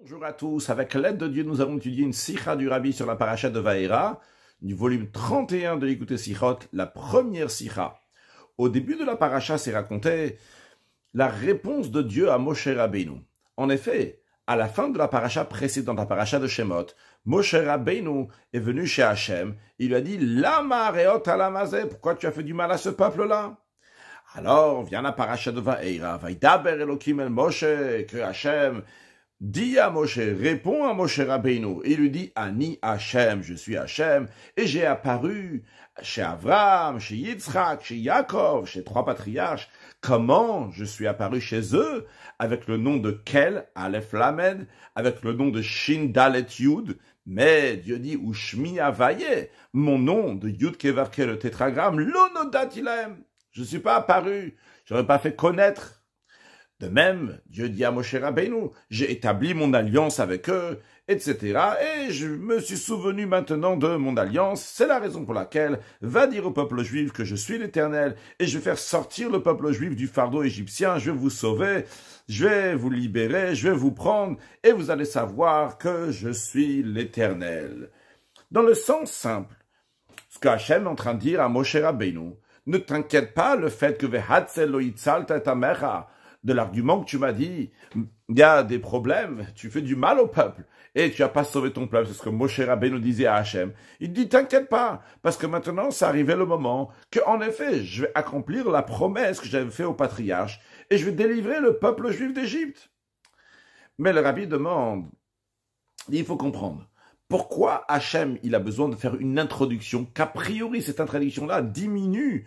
Bonjour à tous, avec l'aide de Dieu, nous allons étudier une sikha du Rabbi sur la paracha de Vaera, du volume 31 de l'Écoute Sichot, la première sikha. Au début de la paracha, c'est raconté la réponse de Dieu à Moshe Rabbeinu. En effet, à la fin de la paracha précédente, la paracha de Shemot, Moshe Rabbeinu est venu chez Hachem, il lui a dit « Lama reot alamazé, pourquoi tu as fait du mal à ce peuple-là » Alors vient la paracha de Vaera, Vaidaber Elokim el Moshe, que Hachem dit à Moshe, répond à Moshe Rabbeinu, et il lui dit, Ani Hachem, je suis Hachem, et j'ai apparu chez Avraham, chez Yitzhak, chez Yaakov, chez trois patriarches. Comment je suis apparu chez eux? Avec le nom de Kel, Aleph Lamed, avec le nom de Shin Dalet Yud, mais Dieu dit, Ushmi Avaye, mon nom de Yud Kevavke, le tétragramme, Lonodat Ilahem. Je ne suis pas apparu, je n'aurais pas fait connaître. De même, Dieu dit à Moshe Rabbeinu, j'ai établi mon alliance avec eux, etc. Et je me suis souvenu maintenant de mon alliance. C'est la raison pour laquelle va dire au peuple juif que je suis l'Éternel et je vais faire sortir le peuple juif du fardeau égyptien. Je vais vous sauver, je vais vous libérer, je vais vous prendre et vous allez savoir que je suis l'Éternel. Dans le sens simple, ce que Hachem est en train de dire à Moshe Rabbeinu, ne t'inquiète pas le fait que Vehatzel lo yitzalta et amecha, de l'argument que tu m'as dit, il y a des problèmes, tu fais du mal au peuple, et tu n'as pas sauvé ton peuple, c'est ce que Moshe Rabbeinu disait à Hachem. Il dit, t'inquiète pas, parce que maintenant, c'est arrivé le moment que, en effet, je vais accomplir la promesse que j'avais faite au patriarche, et je vais délivrer le peuple juif d'Égypte. Mais le Rabbi demande, il faut comprendre, pourquoi Hachem, il a besoin de faire une introduction, qu'a priori, cette introduction-là diminue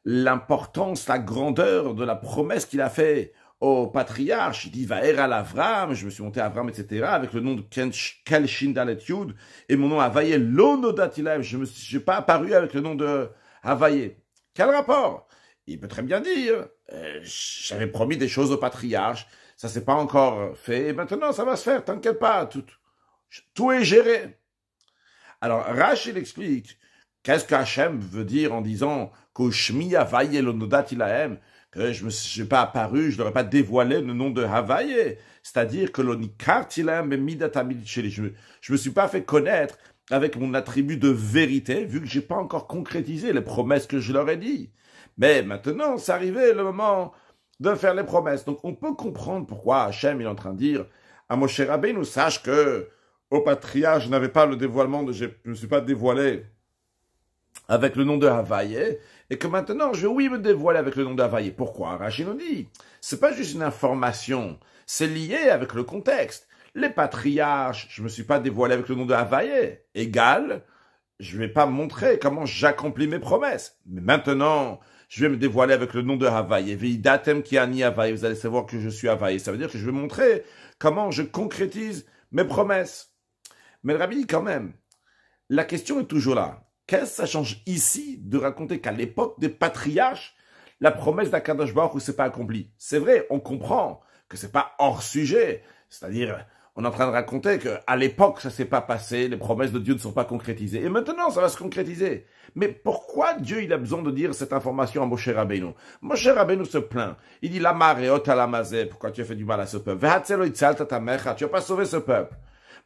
l'importance, la grandeur de la promesse qu'il a fait au patriarche. Il dit, Vaer al Avram, je me suis monté à Avram, etc., avec le nom de Kel Shin Dalet Yud, et mon nom Havaye Lonodat Ilahem, je n'ai pas apparu avec le nom de Havaye. Quel rapport? Il peut très bien dire, j'avais promis des choses au patriarche, ça s'est pas encore fait, et maintenant ça va se faire, t'inquiète pas, tout est géré. Alors, Rashi il explique, qu'est-ce que Hachem veut dire en disant que je n'ai pas apparu, je n'aurais pas dévoilé le nom de Havaye, c'est-à-dire que je me suis pas fait connaître avec mon attribut de vérité, vu que j'ai pas encore concrétisé les promesses que je leur ai dit. Mais maintenant, c'est arrivé le moment de faire les promesses. Donc, on peut comprendre pourquoi Hachem il est en train de dire à Moshe Rabbeinu, sache que au patriarche, je n'avais pas le dévoilement, je ne me suis pas dévoilé avec le nom de Havaye, et que maintenant, je vais, oui, me dévoiler avec le nom de Havaye. Pourquoi? Rashi nous dit, c'est pas juste une information, c'est lié avec le contexte. Les patriarches, je me suis pas dévoilé avec le nom de Havaye, égal, je vais pas montrer comment j'accomplis mes promesses. Mais maintenant, je vais me dévoiler avec le nom de Havaye. Veidatem ki ani Havaye, vous allez savoir que je suis Havaye. Ça veut dire que je vais montrer comment je concrétise mes promesses. Mais le Rabbi dit quand même, la question est toujours là. Qu'est-ce que ça change ici de raconter qu'à l'époque des patriarches, la promesse d'Akadosh Baruch Hu s'est pas accomplie? C'est vrai, on comprend que c'est pas hors sujet. C'est-à-dire, on est en train de raconter qu'à l'époque, ça s'est pas passé, les promesses de Dieu ne sont pas concrétisées. Et maintenant, ça va se concrétiser. Mais pourquoi Dieu, il a besoin de dire cette information à Moshe Rabbeinu? Moshe Rabbeinu se plaint. Il dit, Lama reot alamazé, pourquoi tu as fait du mal à ce peuple? Vehatzel lo yitzalta et amecha, tu n'as pas sauvé ce peuple.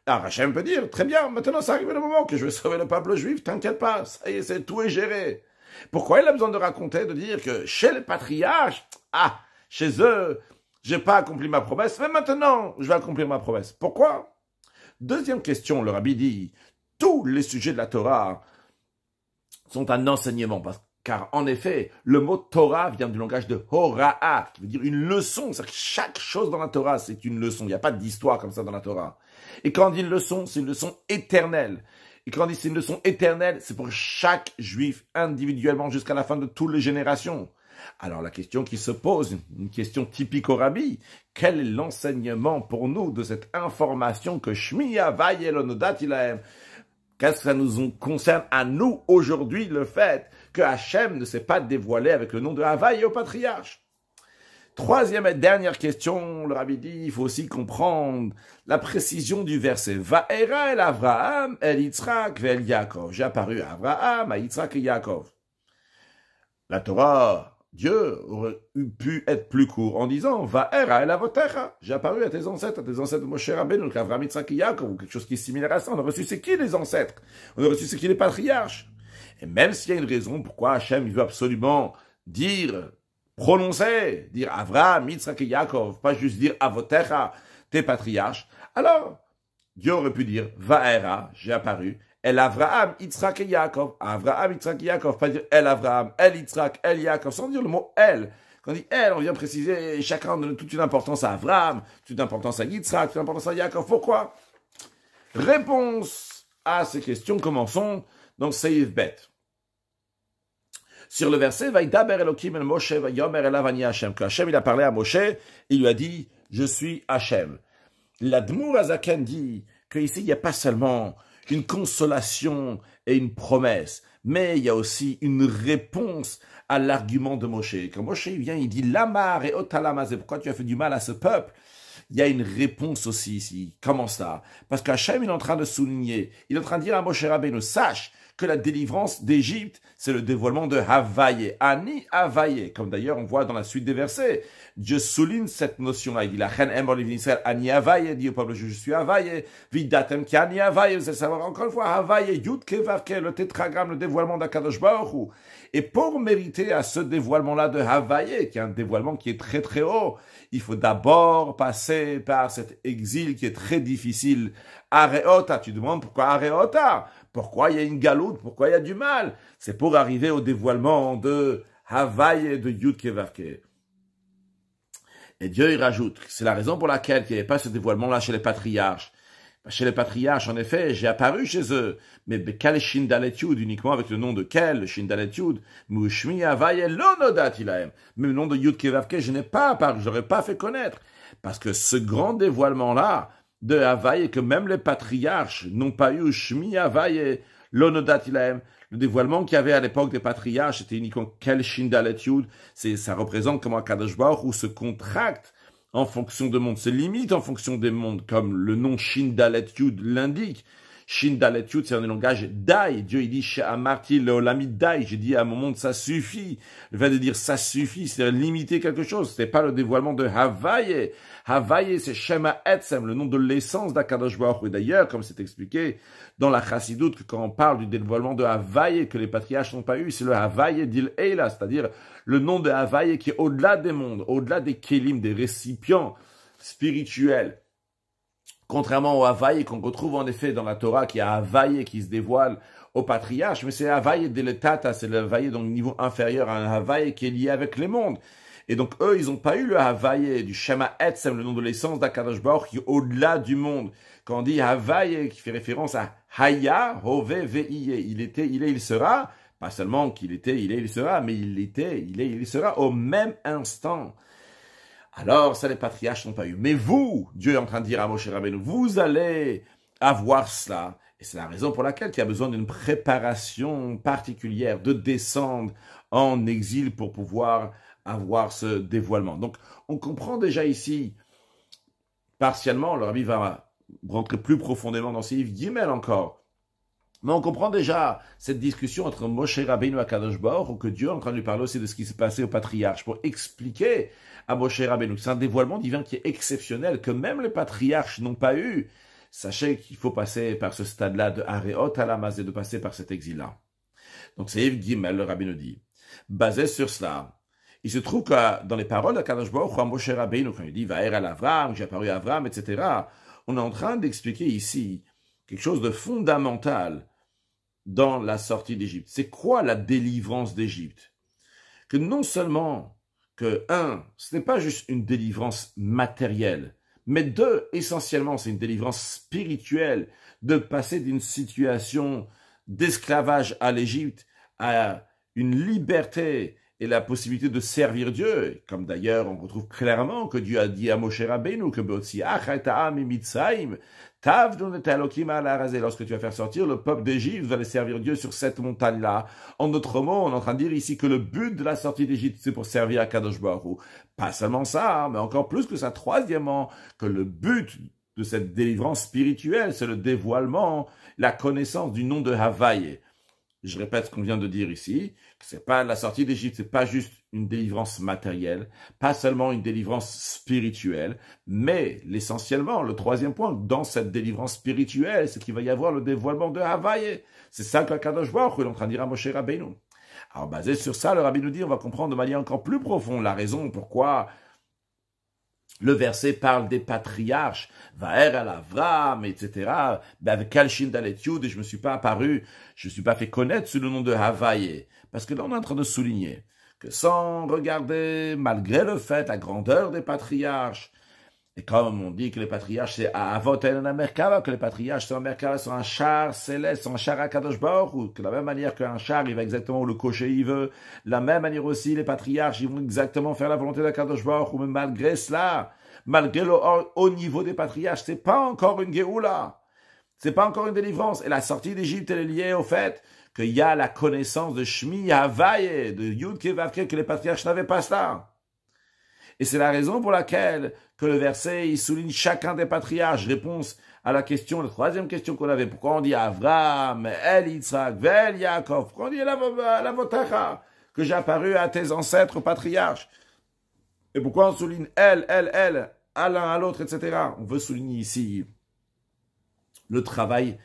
Alors Hachem peut dire, très bien, maintenant ça arrive le moment que je vais sauver le peuple juif, t'inquiète pas, ça y est, tout est géré. Pourquoi il a besoin de raconter, de dire que chez les patriarches, chez eux, j'ai pas accompli ma promesse, mais maintenant, je vais accomplir ma promesse. Pourquoi? Deuxième question, le Rabbi dit, tous les sujets de la Torah sont un enseignement, car en effet, le mot Torah vient du langage de Hora'a, qui veut dire une leçon. C'est-à-dire que chaque chose dans la Torah, c'est une leçon. Il n'y a pas d'histoire comme ça dans la Torah. Et quand on dit une leçon, c'est une leçon éternelle. Et quand on dit c'est une leçon éternelle, c'est pour chaque juif individuellement jusqu'à la fin de toutes les générations. Alors la question qui se pose, une question typique au Rabbi, quel est l'enseignement pour nous de cette information que Shmi Havaye Lonodat Ilahem? Qu'est-ce que ça nous concerne à nous aujourd'hui, le fait que Hachem ne s'est pas dévoilé avec le nom de Havaye au patriarche? Troisième et dernière question, le Rabbi dit, il faut aussi comprendre la précision du verset. Vaera el Avraham, el Yitzhak, el Yaakov. J'ai apparu à Avraham, à Yitzhak et Yaakov. La Torah Dieu aurait pu être plus court en disant Va'era el avotecha, j'ai apparu à tes ancêtres de Moshe Rabbeinu, Avram, Yitzhak, Yaakov, ou quelque chose qui est similaire à ça. On a reçu c'est qui les ancêtres? On a reçu c'est qui les patriarches? Et même s'il y a une raison pourquoi Hachem il veut absolument prononcer, dire Avram, Yitzhak et Yaakov, pas juste dire avotecha, tes patriarches, alors Dieu aurait pu dire Va'era, j'ai apparu. El Avraham, Yitzhak et Yaakov. Avraham, Yitzhak et Yaakov. Pas dire El Avraham, El Yitzhak, El Yaakov. Sans dire le mot El. Quand on dit El, on vient préciser, chacun donne toute une importance à Avraham, toute une importance à Yitzhak, toute une importance à Yaakov. Pourquoi? Réponse à ces questions, commençons dans Seif Bet. Sur le verset, Vaïdaber Elohim el Moshe, Vayomer elav ani Hashem. Que Hashem, il a parlé à Moshe, il lui a dit, je suis Hashem. L'Admour Azaken dit qu'ici, il n'y a pas seulement une consolation et une promesse, mais il y a aussi une réponse à l'argument de Moshe. Quand Moshe vient, il dit Lamar et Otalamazé, pourquoi tu as fait du mal à ce peuple? Il y a une réponse aussi ici. Comment ça? Parce qu'Hachem, il est en train de souligner, il est en train de dire à Moshe Rabbeinu, sache que la délivrance d'Égypte, c'est le dévoilement de Havaye, Ani Havaye, comme d'ailleurs on voit dans la suite des versets. Dieu souligne cette notion-là. Il dit, la reine Emor Israël, Ani Havaye, dit au peuple, je suis Havaye, Vidatem ki Ani Havaye, vous allez savoir encore une fois, Havaye, Yud Kevavke, le tétragramme, le dévoilement d'Akadosh Baruch Hu. Et pour mériter à ce dévoilement-là de Havaye, qui est un dévoilement qui est très très haut, il faut d'abord passer par cet exil qui est très difficile. Areota, tu demandes pourquoi Areota? Pourquoi il y a une galoute? Pourquoi il y a du mal? C'est pour arriver au dévoilement de Havaï et de Yud Kevavke. Et Dieu, il rajoute, c'est la raison pour laquelle il n'y avait pas ce dévoilement-là chez les patriarches. Chez les patriarches, en effet, j'ai apparu chez eux, mais Bekal Shindalet Yud, uniquement avec le nom de Kel, Shindalet Yud, Mushmi Havaï Lonodat Ilahem. Mais le nom de Yud Kevavke, je n'ai pas apparu, je n'aurais pas fait connaître. Parce que ce grand dévoilement-là, de Havaï, et que même les patriarches n'ont pas eu Shmi Havaï Lonodat Ilahem. Le dévoilement qu'il y avait à l'époque des patriarches, c'était uniquement Kel Shindalet Yud. Ça représente comment Kadosh Baruch Hu se contracte en fonction de monde, se limite en fonction des mondes, comme le nom Shindalet Yud l'indique. Shindalet Yud, c'est un langage Dai. Dieu, il dit, Amarti leolami Dai. J'ai dit à mon monde, ça suffit. Le fait de dire ça suffit, c'est limiter quelque chose. C'était pas le dévoilement de Havaï. Havaï, c'est Shema Etzem, le nom de l'essence d'Akadosh Baruch Hu. Et d'ailleurs, comme c'est expliqué dans la Chassidoute, que quand on parle du dévoilement de Havaï que les patriarches n'ont pas eu, c'est le Havaï d'Il Eila, c'est-à-dire le nom de Havaï qui est au-delà des mondes, au-delà des kélim, des récipients spirituels. Contrairement au Havaï qu'on retrouve en effet dans la Torah, qui a Havaï qui se dévoile au patriarche, mais c'est Havaï de l'Etata, c'est le Havaï donc niveau inférieur à un Havaï qui est lié avec les mondes. Et donc eux, ils n'ont pas eu le Havaï du Shema Etzem, le nom de l'essence d'Akadosh Baruch qui est au-delà du monde. Quand on dit Havaï, qui fait référence à Haya, Hove, Veiye, il était, il est, il sera, pas seulement qu'il était, il est, il sera, mais il était, il est, il sera au même instant. Alors, ça, les patriarches n'ont pas eu. Mais vous, Dieu est en train de dire à Moshe Rabbeinu, vous allez avoir cela. Et c'est la raison pour laquelle il y a besoin d'une préparation particulière, de descendre en exil pour pouvoir avoir ce dévoilement. Donc, on comprend déjà ici, partiellement, le Rabbi va rentrer plus profondément dans Seif Gimel encore, mais on comprend déjà cette discussion entre Moshe Rabbeinu et Akadosh Baruch Hu, que Dieu est en train de lui parler aussi de ce qui s'est passé au patriarche, pour expliquer à Moshe Rabbeinu que c'est un dévoilement divin qui est exceptionnel, que même les patriarches n'ont pas eu. Sachez qu'il faut passer par ce stade-là de Areot Alamaz et de passer par cet exil-là. Donc c'est Seif Gimel, le Rabbi nous dit. Basé sur cela, il se trouve que dans les paroles d'Akadosh Baruch Hu à Moshe Rabbeinu, quand il dit Va'er al Avram, j'ai apparu à Avram, etc., on est en train d'expliquer ici quelque chose de fondamental dans la sortie d'Égypte. C'est quoi la délivrance d'Égypte? Que non seulement que, ce n'est pas juste une délivrance matérielle, mais deux, essentiellement, c'est une délivrance spirituelle, de passer d'une situation d'esclavage à l'Égypte à une liberté et la possibilité de servir Dieu, comme d'ailleurs on retrouve clairement que Dieu a dit à Moshe Rabbeinu que lorsque tu vas faire sortir le peuple d'Égypte, vous allez servir Dieu sur cette montagne-là. En d'autres mots, on est en train de dire ici que le but de la sortie d'Égypte, c'est pour servir à Kadosh Baruch Hu. Pas seulement ça, mais encore plus que ça. Troisièmement, que le but de cette délivrance spirituelle, c'est le dévoilement, la connaissance du nom de Havaï. je répète ce qu'on vient de dire ici, que c'est pas la sortie d'Égypte, c'est pas juste une délivrance matérielle, pas seulement une délivrance spirituelle, mais l'essentiellement, le troisième point, dans cette délivrance spirituelle, c'est qu'il va y avoir le dévoilement de Havaïe. C'est ça que Kadosh Baruch Hu est en train de dire à Moshe Rabbeinu. Alors, basé sur ça, le Rabbi nous dit, on va comprendre de manière encore plus profonde la raison pourquoi le verset parle des patriarches, Vaer al Avram, etc. Avec Kalshin Dalet-Yud, et je me suis pas fait connaître sous le nom de Havaïe. Parce que là, on est en train de souligner que sans regarder, malgré le fait, la grandeur des patriarches, et comme on dit que les patriarches, c'est à Avot El Merkava, que les patriarches sont un Merkava, sont un char céleste, sont un char à Kadosh Baruch Hu, que de la même manière qu'un char, il va exactement où le cocher il veut, de la même manière aussi, les patriarches, ils vont exactement faire la volonté de Kadosh Baruch Hu, mais malgré cela, malgré le haut niveau des patriarches, c'est pas encore une Géoula, c'est pas encore une délivrance, et la sortie d'Égypte, elle est liée au fait qu'il y a la connaissance de Shmi Havaïe, de Yud Kevavke, que les patriarches n'avaient pas cela. Et c'est la raison pour laquelle que le verset, il souligne chacun des patriarches. Réponse à la question, la troisième question qu'on avait. Pourquoi on dit Avram, El Yitzhak, Vel Yaakov? Pourquoi on dit la Votacha, que j'ai apparu à tes ancêtres patriarches? Et pourquoi on souligne elle, à l'un, à l'autre, etc. On veut souligner ici le travail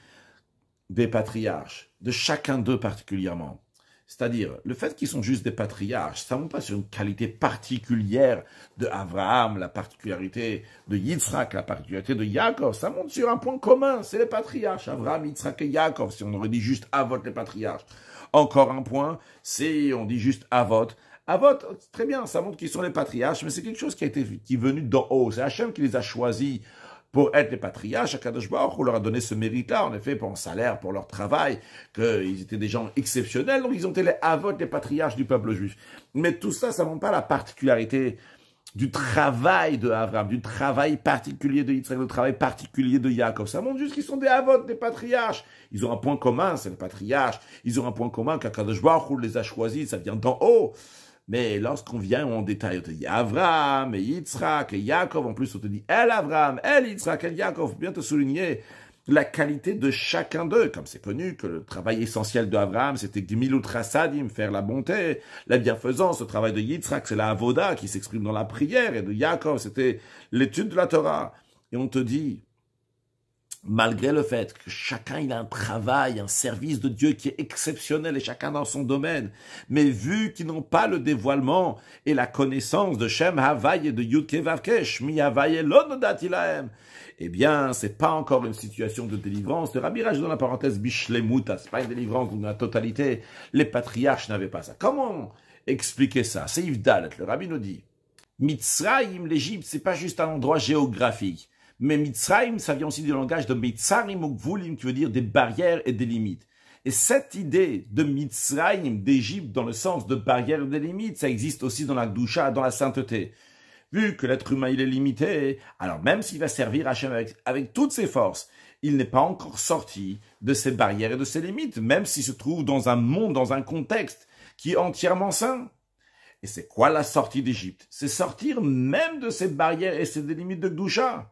des patriarches, de chacun d'eux particulièrement. C'est-à-dire, le fait qu'ils sont juste des patriarches, ça ne montre pas sur une qualité particulière de Abraham, la particularité de Yitzhak, la particularité de Yaakov. Ça montre sur un point commun, c'est les patriarches, Abraham, Yitzhak et Yaakov, si on aurait dit juste Avot les patriarches. Encore un point, si on dit juste Avot. Avot, très bien, ça montre qu'ils sont les patriarches, mais c'est quelque chose qui est venu d'en haut. C'est Hachem qui les a choisis pour être les patriarches. Akadosh Baruch Hu leur a donné ce mérite-là, en effet, pour un salaire, pour leur travail, qu'ils étaient des gens exceptionnels, donc ils ont été les avot, les patriarches du peuple juif. Mais tout ça, ça ne montre pas la particularité du travail de Abraham, du travail particulier de Yitzhak, du travail particulier de Yaakov. Ça montre juste qu'ils sont des avot, des patriarches. Ils ont un point commun, c'est les patriarches. Ils ont un point commun qu'Akadosh Baruch Hu les a choisis, ça vient d'en haut. Mais lorsqu'on vient en détail, on te dit Avram et Yitzhak et Yaakov, en plus on te dit El Avram, El Yitzhak, El Yaakov, faut bien te souligner la qualité de chacun d'eux, comme c'est connu que le travail essentiel d'Avram, c'était Gmilut Chasadim, faire la bonté, la bienfaisance. Le travail de Yitzhak, c'est la Avoda qui s'exprime dans la prière, et de Yaakov, c'était l'étude de la Torah. Et on te dit, malgré le fait que chacun il a un travail, un service de Dieu qui est exceptionnel et chacun dans son domaine, mais vu qu'ils n'ont pas le dévoilement et la connaissance de Shem Havaï et de Yud Kevavke, Shmi Havaï lo nodati lahem, eh bien, c'est pas encore une situation de délivrance. Le Rabbi rage dans la parenthèse Bishlemuta, c'est pas une délivrance dans la totalité. Les patriarches n'avaient pas ça. Comment expliquer ça? C'est Yvdalet. Le Rabbi nous dit, Mitzrayim, l'Égypte, c'est pas juste un endroit géographique. Mais Mitzrayim, ça vient aussi du langage de Mitzarim ou Gvulim, qui veut dire des barrières et des limites. Et cette idée de Mitzrayim, d'Égypte, dans le sens de barrières et de limites, ça existe aussi dans la Gdusha, dans la sainteté. Vu que l'être humain, il est limité, alors même s'il va servir Hachem avec toutes ses forces, il n'est pas encore sorti de ses barrières et de ses limites, même s'il se trouve dans un monde, dans un contexte qui est entièrement saint. Et c'est quoi la sortie d'Égypte? C'est sortir même de ses barrières et ses limites de Gdusha.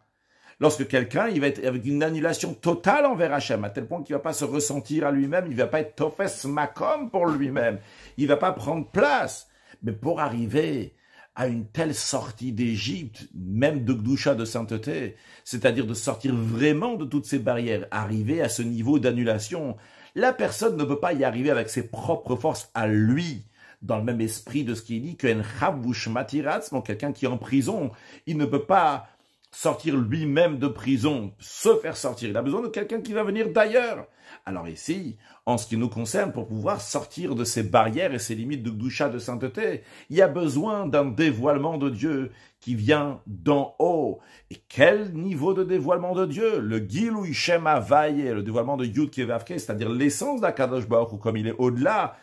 Lorsque quelqu'un, il va être avec une annulation totale envers Hachem, à tel point qu'il ne va pas se ressentir à lui-même, il ne va pas être tofes makom pour lui-même, il ne va pas prendre place. Mais pour arriver à une telle sortie d'Égypte, même de Gdusha, de sainteté, c'est-à-dire de sortir vraiment de toutes ces barrières, arriver à ce niveau d'annulation, la personne ne peut pas y arriver avec ses propres forces à lui, dans le même esprit de ce qu'il dit, qu'en chavush matiratz, quelqu'un qui est en prison, il ne peut pas sortir lui-même de prison, se faire sortir. Il a besoin de quelqu'un qui va venir d'ailleurs. Alors ici, en ce qui nous concerne, pour pouvoir sortir de ces barrières et ces limites de Gdusha, de sainteté, il y a besoin d'un dévoilement de Dieu qui vient d'en haut. Et quel niveau de dévoilement de Dieu? Le Gilui Shem Havaïe, le dévoilement de Yud Kevavke, c'est-à-dire l'essence d'Akadosh Baruch Hu, comme il est au-delà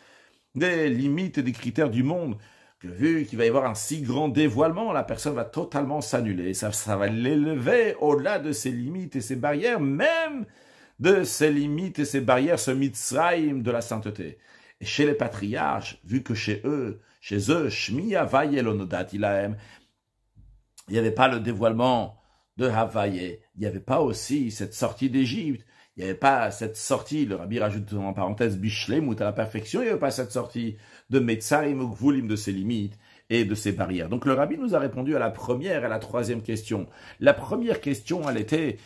des limites et des critères du monde, que vu qu'il va y avoir un si grand dévoilement, la personne va totalement s'annuler. Ça va l'élever au-delà de ses limites et ses barrières, même de ses limites et ses barrières, ce Mitzrayim de la sainteté. Et chez les patriarches, vu que chez eux, Shmi Havaïe lo nodati lahem, il n'y avait pas le dévoilement de Havaïe, il n'y avait pas aussi cette sortie d'Égypte, Il n'y avait pas cette sortie, le Rabbi rajoute en parenthèse, Bishlemut à la perfection, il n'y avait pas cette sortie de Metzarim ou Gvulim, de ses limites et de ses barrières. Donc le Rabbi nous a répondu à la première et à la troisième question. La première question, elle était,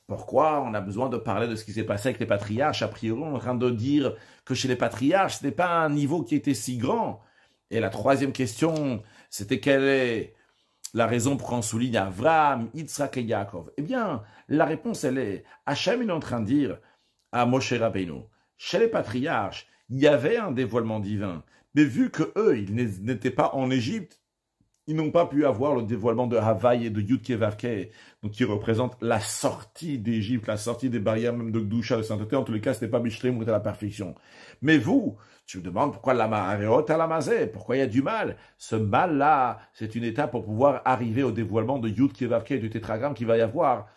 pourquoi on a besoin de parler de ce qui s'est passé avec les patriarches? A priori, on est en train de dire que chez les patriarches, ce n'était pas un niveau qui était si grand. Et la troisième question, c'était quelle est la raison pour qu'on souligne Avraham, Yitzhak et Yaakov? Eh bien, la réponse, elle est, Hachem, il est en train de dire à Moshe Rabbeinu, chez les patriarches, il y avait un dévoilement divin, mais vu que eux, ils n'étaient pas en Égypte, ils n'ont pas pu avoir le dévoilement de Havaï et de Yudke Vavke, donc qui représente la sortie d'Égypte, la sortie des barrières même de Gdusha, de sainteté. En tous les cas, ce n'était pas Bishleim ou à la perfection. Mais vous, tu me demandes pourquoi la Ma'areot à la Mazé, pourquoi il y a du mal. Ce mal-là, c'est une étape pour pouvoir arriver au dévoilement de Yudke Vavke, du tétragramme qu'il va y avoir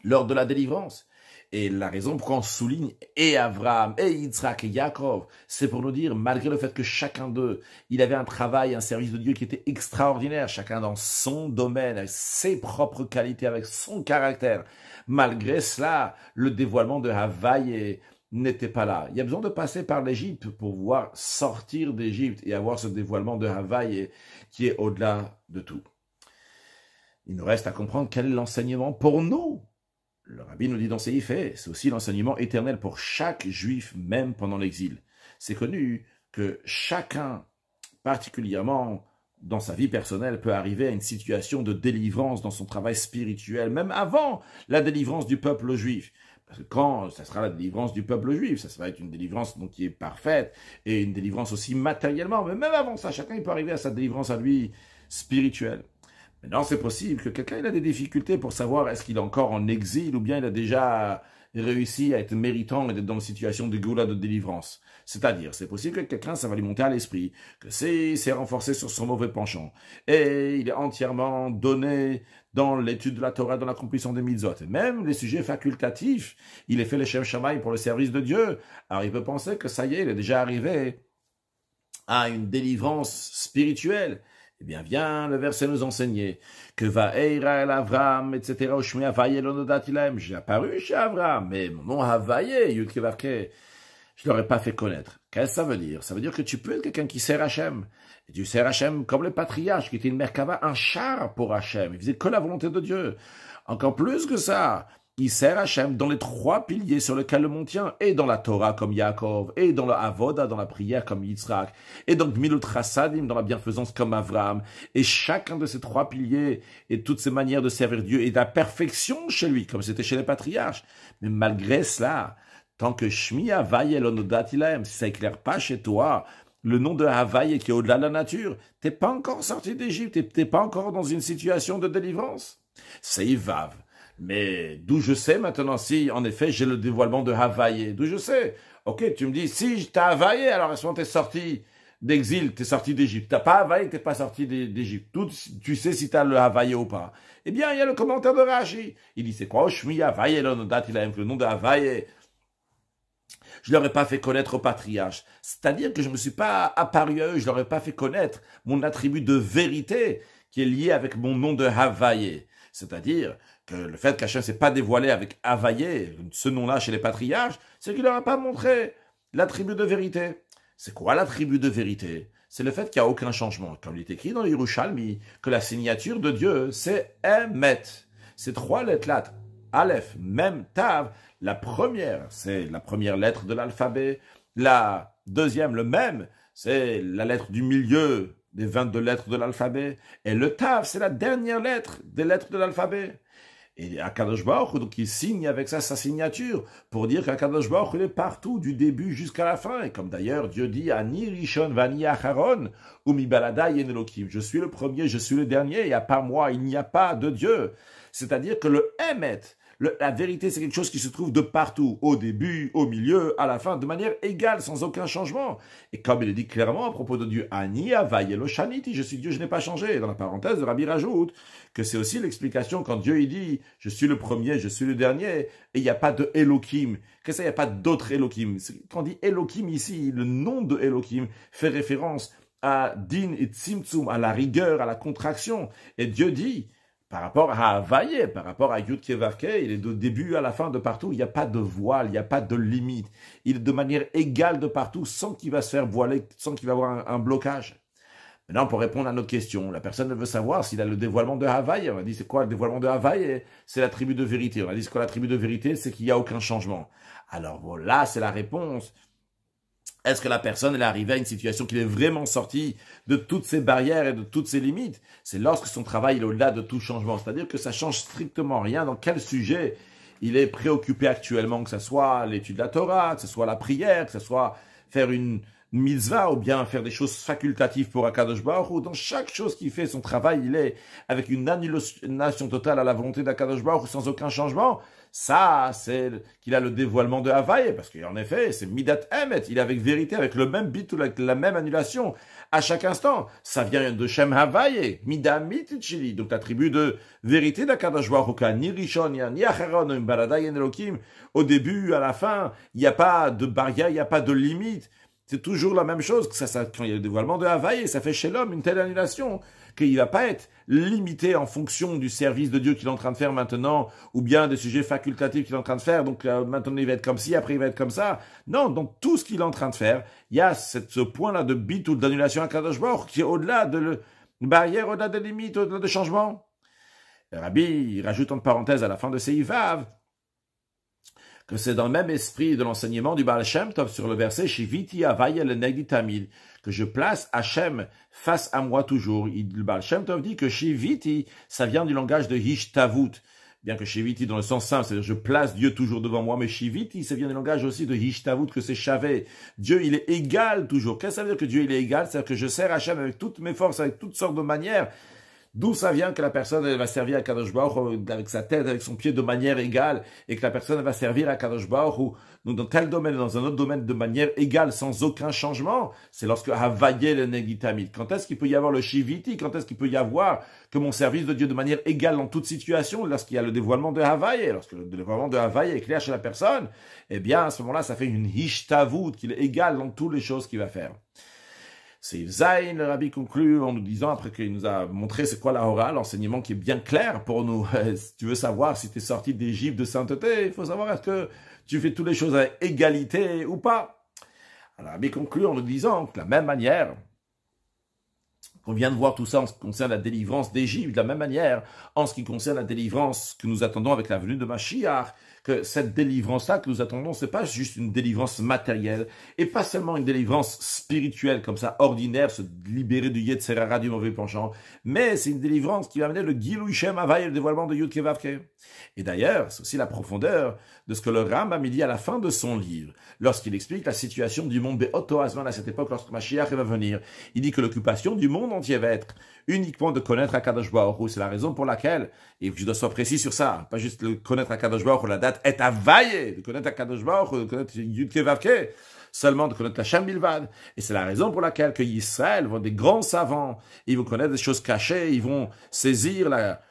lors de la délivrance. Et la raison pour qu'on souligne et Avraham, et Yitzhak, et Yaakov, c'est pour nous dire, malgré le fait que chacun d'eux, il avait un travail, un service de Dieu qui était extraordinaire, chacun dans son domaine, avec ses propres qualités, avec son caractère, malgré cela, le dévoilement de Havaï n'était pas là. Il y a besoin de passer par l'Égypte pour pouvoir sortir d'Égypte et avoir ce dévoilement de Havaï qui est au-delà de tout. Il nous reste à comprendre quel est l'enseignement pour nous. Le Rabbi nous dit dans ses faits, c'est aussi l'enseignement éternel pour chaque juif, même pendant l'exil. C'est connu que chacun, particulièrement dans sa vie personnelle, peut arriver à une situation de délivrance dans son travail spirituel, même avant la délivrance du peuple juif. Parce que quand ça sera la délivrance du peuple juif, ça va être une délivrance donc, qui est parfaite, et une délivrance aussi matériellement, mais même avant ça, chacun il peut arriver à sa délivrance à lui spirituelle. Maintenant, c'est possible que quelqu'un a des difficultés pour savoir est-ce qu'il est encore en exil ou bien il a déjà réussi à être méritant et d'être dans une situation de goula de délivrance. C'est-à-dire, c'est possible que quelqu'un, ça va lui monter à l'esprit, que c'est renforcé sur son mauvais penchant. Et il est entièrement donné dans l'étude de la Torah, dans l'accomplissement des mitzvot. Et même les sujets facultatifs, il est fait les Shem Shamaï pour le service de Dieu. Alors il peut penser que ça y est, il est déjà arrivé à une délivrance spirituelle. Eh bien, vient le verset nous enseigner que va Eira el Avram, etc. Ushmi Havaye lo nodati lahem. J'ai apparu chez Avram, mais mon nom Havaye, Yudke Vavke, je l'aurais pas fait connaître. Qu'est-ce que ça veut dire? Ça veut dire que tu peux être quelqu'un qui sert Hachem. Et tu sers Hachem comme les patriarches, qui étaient une Merkava, un char pour Hachem. Ils faisaient que la volonté de Dieu. Encore plus que ça. Il sert Hachem dans les trois piliers sur lesquels le monde tient, et dans la Torah comme Yaakov, et dans le Avoda, dans la prière comme Yitzhak, et dans Gmilut Chassadim, dans la bienfaisance comme Avraham. Et chacun de ces trois piliers et toutes ces manières de servir Dieu est de la perfection chez lui, comme c'était chez les patriarches. Mais malgré cela, tant que Shmi Havaï Elonodati Lahem, si ça éclaire pas chez toi, le nom de Havaï qui est au-delà de la nature, t'es pas encore sorti d'Égypte, t'es pas encore dans une situation de délivrance. C'est Ivav. Mais d'où je sais maintenant si, en effet, j'ai le dévoilement de Havaï? D'où je sais? Ok, tu me dis, si t'as Havaï, alors à ce moment t'es sorti d'exil, t'es sorti d'Égypte. T'as pas Havaï, t'es pas sorti d'Égypte. Tu sais si t'as le Havaï ou pas. Eh bien, il y a le commentaire de Rashi. Il dit, c'est quoi? Shmi Havaï, le nom de Havaï. Je leur ai pas fait connaître aux patriarches. C'est-à-dire que je me suis pas apparu à eux, je leur ai pas fait connaître mon attribut de vérité qui est lié avec mon nom de Havaï. C'est-à-dire que le fait qu'Hachem ne s'est pas dévoilé avec Havaï, ce nom-là chez les patriarches, c'est qu'il leur a pas montré l'attribut de vérité. C'est quoi l'attribut de vérité? C'est le fait qu'il n'y a aucun changement. Comme il est écrit dans le Yerushalmi, que la signature de Dieu, c'est Emet. Ces trois lettres-là, Aleph, Mem, Tav, la première, c'est la première lettre de l'alphabet. La deuxième, le Mem, c'est la lettre du milieu des 22 lettres de l'alphabet. Et le Tav, c'est la dernière lettre des lettres de l'alphabet. Et Akadosh Baruch, donc il signe avec ça sa signature pour dire qu'Akadosh Baruch il est partout, du début jusqu'à la fin. Et comme d'ailleurs Dieu dit Ani Rishon Vani Acharon Umi Balada Yen Elokim. Je suis le premier, je suis le dernier, et à part moi, il n'y a pas de Dieu. C'est-à-dire que le Emet, la vérité, c'est quelque chose qui se trouve de partout, au début, au milieu, à la fin, de manière égale, sans aucun changement. Et comme il est dit clairement à propos de Dieu, Ani Havaï Eloshaniti, je suis Dieu, je n'ai pas changé. Et dans la parenthèse, le Rabbi rajoute que c'est aussi l'explication quand Dieu il dit, je suis le premier, je suis le dernier, et il n'y a pas de Elohim. Qu'est-ce que ça, il n'y a pas d'autre Elohim? Quand on dit Elohim ici, le nom de Elohim fait référence à Din et Tzimtzum, à la rigueur, à la contraction. Et Dieu dit, par rapport à Havaye, par rapport à Yud Kevavke, il est de début à la fin de partout, il n'y a pas de voile, il n'y a pas de limite. Il est de manière égale de partout, sans qu'il va se faire voiler, sans qu'il va avoir un blocage. Maintenant, pour répondre à notre question, la personne veut savoir s'il a le dévoilement de Havaï. On a dit, c'est quoi le dévoilement de Havaï? C'est l'attribut de vérité. On a dit, c'est quoi l'attribut de vérité? C'est qu'il n'y a aucun changement. Alors voilà, c'est la réponse. Est-ce que la personne elle est arrivée à une situation qu'il est vraiment sorti de toutes ses barrières et de toutes ses limites? C'est lorsque son travail est au-delà de tout changement. C'est-à-dire que ça change strictement rien dans quel sujet il est préoccupé actuellement, que ce soit l'étude de la Torah, que ce soit la prière, que ce soit faire une mitzvah ou bien faire des choses facultatives pour Akadosh Baruch Hu. Dans chaque chose qu'il fait, son travail, il est avec une annulation totale à la volonté d'Akadosh Baruch Hu sans aucun changement. Ça, c'est qu'il a le dévoilement de Havaï, parce qu'en effet, c'est Midat Emet, il est avec vérité, avec le même bit ou avec la même annulation à chaque instant. Ça vient de Shem Havaï, Midah Mitichili, donc l'attribut de vérité d'Akadosh Baruch Hu, ni Rishon, ni Acheron, ni Baradai, ni Elohim. Au début, à la fin, il n'y a pas de barrière, il n'y a pas de limite. C'est toujours la même chose. Quand il y a le dévoilement de Havaï, ça fait chez l'homme une telle annulation qu'il ne va pas être limité en fonction du service de Dieu qu'il est en train de faire maintenant, ou bien des sujets facultatifs qu'il est en train de faire. Donc maintenant il va être comme ci, après il va être comme ça. Non, donc tout ce qu'il est en train de faire, il y a ce point-là de bit ou d'annulation à Kadosh Baruch qui est au-delà de barrière, au-delà des limites, au-delà des changements. Le Rabbi il rajoute en parenthèse à la fin de ses Ivav que c'est dans le même esprit de l'enseignement du Baal Shem Tov sur le verset Shiviti Havaya le Negdi Tamid, que je place Hachem face à moi toujours. Le Baal Shem Tov dit que Shiviti, ça vient du langage de Hishtavut. Bien que Shiviti dans le sens simple, c'est-à-dire je place Dieu toujours devant moi, mais Shiviti, ça vient du langage aussi de Hishtavut, que c'est Shavé. Dieu, il est égal toujours. Qu'est-ce que ça veut dire que Dieu, il est égal? C'est-à-dire que je sers Hachem avec toutes mes forces, avec toutes sortes de manières. D'où ça vient que la personne elle va servir à Kadosh Baruch Hu avec sa tête, avec son pied de manière égale, et que la personne elle va servir à Kadosh Baruch Hu donc dans tel domaine, dans un autre domaine de manière égale, sans aucun changement. C'est lorsque Havayé le Negitamid. Quand est-ce qu'il peut y avoir le Shiviti? Quand est-ce qu'il peut y avoir que mon service de Dieu de manière égale dans toute situation? Lorsqu'il y a le dévoilement de Havayé, lorsque le dévoilement de Havayé est clair chez la personne, eh bien à ce moment-là, ça fait une Hishtavut qu'il est égal dans toutes les choses qu'il va faire. C'est Zayn, le Rabbi conclut en nous disant, après qu'il nous a montré c'est quoi la Hora, l'enseignement qui est bien clair pour nous. Si tu veux savoir si tu es sorti d'Égypte de sainteté, il faut savoir est-ce que tu fais toutes les choses avec égalité ou pas. Alors, le Rabbi conclut en nous disant que de la même manière, on vient de voir tout ça en ce qui concerne la délivrance d'Égypte, de la même manière, en ce qui concerne la délivrance que nous attendons avec la venue de Mashiach, que cette délivrance-là que nous attendons, c'est pas juste une délivrance matérielle, et pas seulement une délivrance spirituelle, comme ça, ordinaire, se libérer du Yetzer Hara, du mauvais penchant, mais c'est une délivrance qui va amener le Gilui Shem Havai, le dévoilement de Yud Kei Vav Kei. Et d'ailleurs, c'est aussi la profondeur de ce que le Rambam dit à la fin de son livre, lorsqu'il explique la situation du monde Be'oto Azman à cette époque, lorsque Mashiach va venir. Il dit que l'occupation du monde entier va être uniquement de connaître Akadosh Baruch Hu. C'est la raison pour laquelle, et je dois être précis sur ça, pas juste le connaître Akadosh Baruch Hu, la date est Havaïe, de connaître Akadosh Baruch Hu, de connaître Yud Kei Vav Kei, seulement de connaître la Shem Bilvad. Et c'est la raison pour laquelle que Israël vont des grands savants, ils vont connaître des choses cachées, ils vont saisir la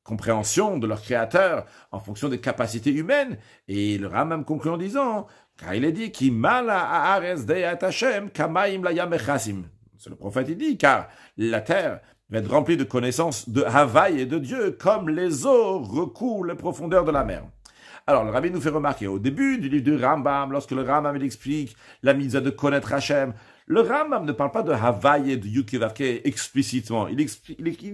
compréhension de leur créateur en fonction des capacités humaines. Et le Rambam conclut en disant, car il est dit, Ki mala haaretz de'at Hashem kamaim layam echasim. C'est le prophète, il dit, car la terre va être remplie de connaissances de Havaï et de Dieu, comme les eaux recouvrent les profondeurs de la mer. Alors, le Rabbi nous fait remarquer, au début du livre du Rambam, lorsque le Rambam explique la mitzvah de connaître Hachem, le Rambam ne parle pas de Havaï et de Yud Kei Vav Kei explicitement. Il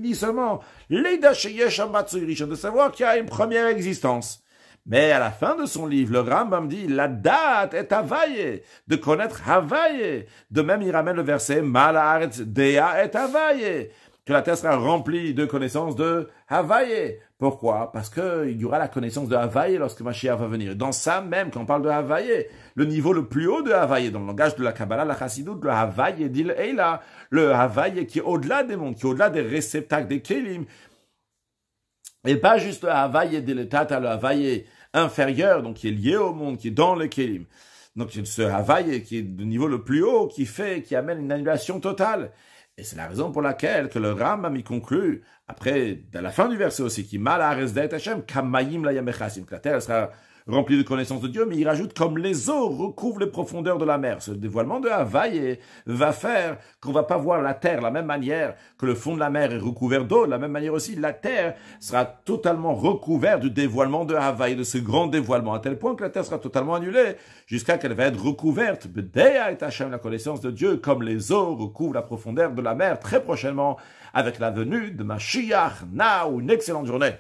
dit seulement, Leida sheyesh amatzui rishon, de savoir qu'il y a une première existence. Mais à la fin de son livre, le Rambam dit, la date est Havaï, de connaître Havaï. De même, il ramène le verset, Mal haaretz dea et Havaï, que la terre sera remplie de connaissances de Havaï. Pourquoi? Parce qu'il y aura la connaissance de Havaï lorsque Mashiach va venir. Dans ça même, quand on parle de Havaï, le niveau le plus haut de Havaï, dans le langage de la Kabbalah, la Chassidut, le Havaï d'Il Eila, le Havaï qui est au-delà des mondes, qui est au-delà des réceptacles, des Kélim, et pas juste le Havaï d'Il Tata, le Havaï inférieur, donc qui est lié au monde, qui est dans le Kélim. Donc ce Havaï qui est de niveau le plus haut, qui amène une annulation totale. Et c'est la raison pour laquelle que le Rambam y conclut, après, à la fin du verset aussi, qui mal haaretz de'at Hashem, kamayim layam echasim, que la terre sera rempli de connaissance de Dieu, mais il rajoute comme les eaux recouvrent les profondeurs de la mer. Ce dévoilement de Havaï va faire qu'on va pas voir la terre de la même manière que le fond de la mer est recouvert d'eau. De la même manière aussi, la terre sera totalement recouverte du dévoilement de Havaï, de ce grand dévoilement, à tel point que la terre sera totalement annulée, jusqu'à qu'elle va être recouverte, B'deya et Hachem, la connaissance de Dieu, comme les eaux recouvrent la profondeur de la mer, très prochainement, avec la venue de Mashiach. Now, une excellente journée.